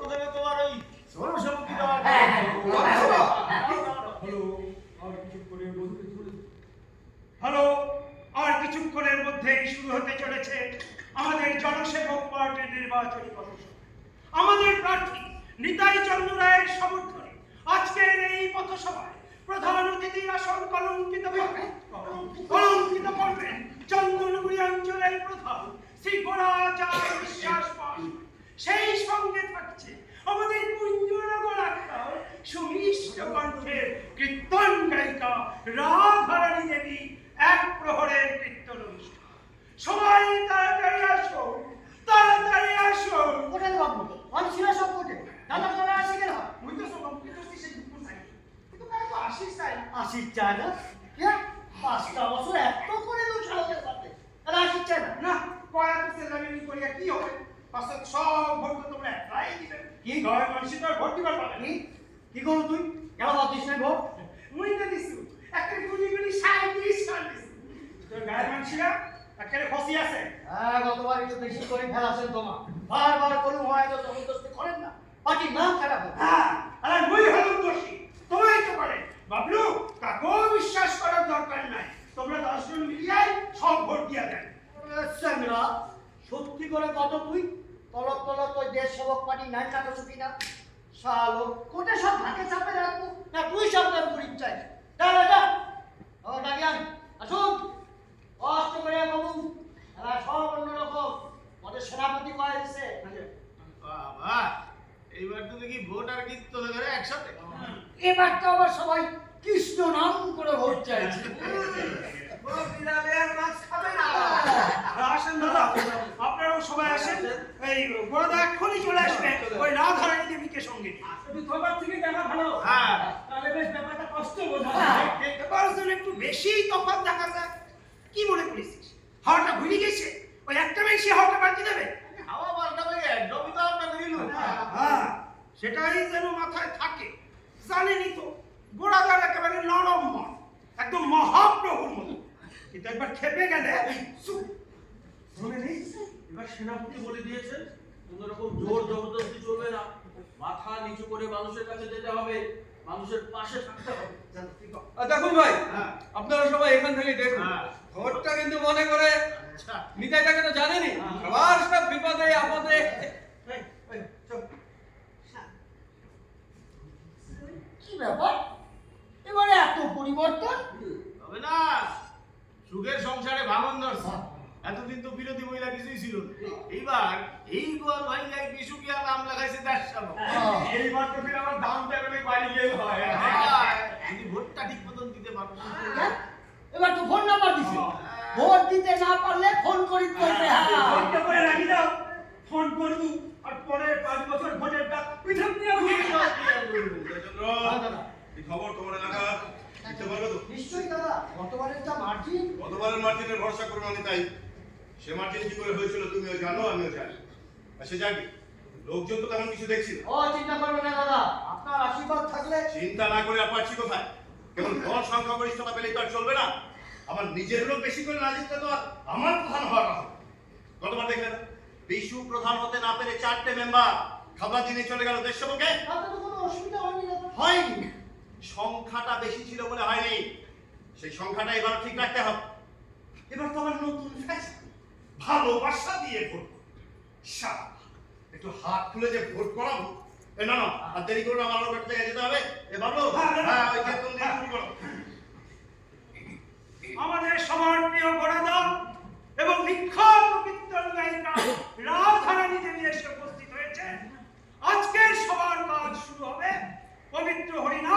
প্রথমে তোমার ওই সৌরসেবকী দেওয়া হ্যালো, আর কিছুক্ষণের মধ্যেই শুরু হতে চলেছে আমাদের জনসেবক পার্টির নির্বাচনী পথসভা। আমাদের প্রার্থী নিতাই চন্দ্র রায়ের সমর্থনে আজকের এই পথসভায় প্রধান অতিথির আসন কলঙ্কিত করবেন চন্দনগুড়ি অঞ্চলের প্রধান শ্রী গোড়াচার বিশ্বাস পাল। সেই সঙ্গে থাকছে আমাদের কুঞ্জনগর আখ্যার সুমিষ্ট কণ্ঠের কীর্তন গায়িকা রাধারানী দেবী এক প্রহরের কীর্তন অনুষ্ঠান। সবাই তাড়াতাড়ি আসো, তাড়াতাড়ি আসো। কোথায় বাবু অনশিলা সব কোটে দাদা দাদা আসি কেন ওই তো সব কমপ্লিট হচ্ছে সেই দুপুর চাই, কিন্তু কার তো আসিস চাই আসির চায় না কে 5টা বছর এত করে তো চালাতে পারতে আর আসির চায় না না কয়া তো সেলামি করিয়া কি হবে? পাশে সব ভোট তো তোমরা একলাই দিবেন। কি গাঁয়ের মানুষই তো আর ভোট দিবার পাবে না। কি করো তুই কেন ভাবছিস না ভোট মুই তো দিছু একটা গুলি গুলি 37 সাল দিছু। তোর গাঁয়ের মানুষরা একেবারে ফসি আছে। হ্যাঁ গতবার একটু বেশি করে ফেলাছেন তোমার বারবার করু হয় তো জবরদস্তি করেন না পার্টি নাম খারাপ হবে হ্যাঁ, আরে মুই হলাম দোষী, তোমরাই তো করে। বাবলু কাকেও বিশ্বাস করার দরকার নাই, তোমরা 10 জন মিলিয়াই সব ভোট দিয়া দেন। সাংরা সত্যি করে কত তুই তলক তলক ওই দেশ সেবক পার্টি নাই কাটাছো কিনা শালো কোটে সব ভাগে চাপে রাখবো না তুই সব নাম করিস চাই যা ও ডাকিয়ান আসুন কষ্ট করে বাবু এরা সব অন্যরকম আমাদের সেনাপতি কয়ে দিছে বাবা এইবার তো দেখি ভোট আর কীর্তন করে একসাথে। এবার তো আবার সবাই কৃষ্ণ নাম করে ভোট চাইছে আসেন দাদা, আপনারাও সবাই আসেন। এই বড়দা এক্ষুনি চলে আসবে ওই রাধারানী দেবীকে সঙ্গে নিয়ে। থেকে দেখা ভালো হ্যাঁ তাহলে বেশ ব্যাপারটা কষ্ট বোঝা এবার যেন একটু বেশি তফাৎ দেখা যায়। কি মনে করেছিস হাওয়াটা ঘুরে গেছে? ওই একটা বেশি হাওয়াটা বাড়তে দেবে? হাওয়া পাল্টাবে একদমই তো আপনাকে দিল। হ্যাঁ, সেটাই যেন মাথায় থাকে। জানেনই তো গোড়াদার একেবারে নরম মন, একদম মহাপ্রভুর মতো, কিন্তু একবার খেপে গেলে শুনে নেই এবার সেনাপতি বলে দিয়েছেন কোন রকম জোর জবরদস্তি চলবে না, মাথা নিচু করে মানুষের কাছে যেতে হবে, মানুষের পাশে থাকতে হবে। দেখুন ভাই হ্যাঁ আপনারা সবাই এখান থেকে দেখুন হ্যাঁ। ভোটটা কিন্তু মনে করে আচ্ছা নিতাইটাকে তো জানেনি সবার সব বিপদে আপদে কি ব্যাপার এবারে এত পরিবর্তন হবে না, সুখের সংসারে ভাঙন ধরছে। এতদিন তো বিরোধী মহিলা কিছুই ছিল না। এইবার এই গোয়াল ভাই যাই বিশুকিয়া নাম লাগাইছে 10 সাল। এইবার তো ফির আমার দাম দেবে বাড়ি গেল হয় যদি ভোটটা ঠিক মতন দিতে পারবো। হ্যাঁ? এবার তো ফোন নাম্বার দিছে ভোট দিতে না পারলে ফোন করি করবে ফোনটা করে রাখি দাও, ফোন করবো আর পরে 5 বছর ভোটের ডাক পিছন দিয়ে এই খবর তোমার এলাকার দিতে পারবে তো? নিশ্চয়ই দাদা গতবারের যা মার্জিন গতবারের মার্জিনের ভরসা করো না তাই সে মার্জিন কি করে হয়েছিল তুমিও জানো আমিও জানি। আর সে জানি লোকজন তো তেমন কিছু দেখছি না। ও চিন্তা করবে না দাদা আপনার আশীর্বাদ থাকলে চিন্তা না করে আর পাচ্ছি কোথায়? কেবল দল সংখ্যাগরিষ্ঠতা পেলেই তো আর চলবে না। আমার নিজের লোক বেশি করে না জিতলে তো আর আমার প্রধান হওয়ার কথা। গতবার দেখলে না বিশু প্রধান হতে না পেরে 4টে মেম্বার খাবার দিনে চলে গেল দেশসেবকে। আপনার তো কোনো অসুবিধা হয়নি দাদা হয়নি, সংখ্যাটা বেশি ছিল বলে হয়নি। সেই সংখ্যাটা এবার ঠিক রাখতে হবে। এবার তো আমার নতুন ফ্যাশন, ভালোবাসা দিয়ে ভোট করবো। শালা, একটু হাত তুলে যে ভোট করাবো। না না আর দেরি করবো, আমার আরো একটা জায়গায় যেতে হবে। এ ভাবলো হ্যাঁ ওই যে তুমি শুরু করো। আমাদের সবার প্রিয় গোড়াদা এবং বিখ্যাত কীর্তন গায়িকা রাধারানী দেবী এসে উপস্থিত হয়েছে। আজকের সবার কাজ শুরু হবে পবিত্র হরিনাম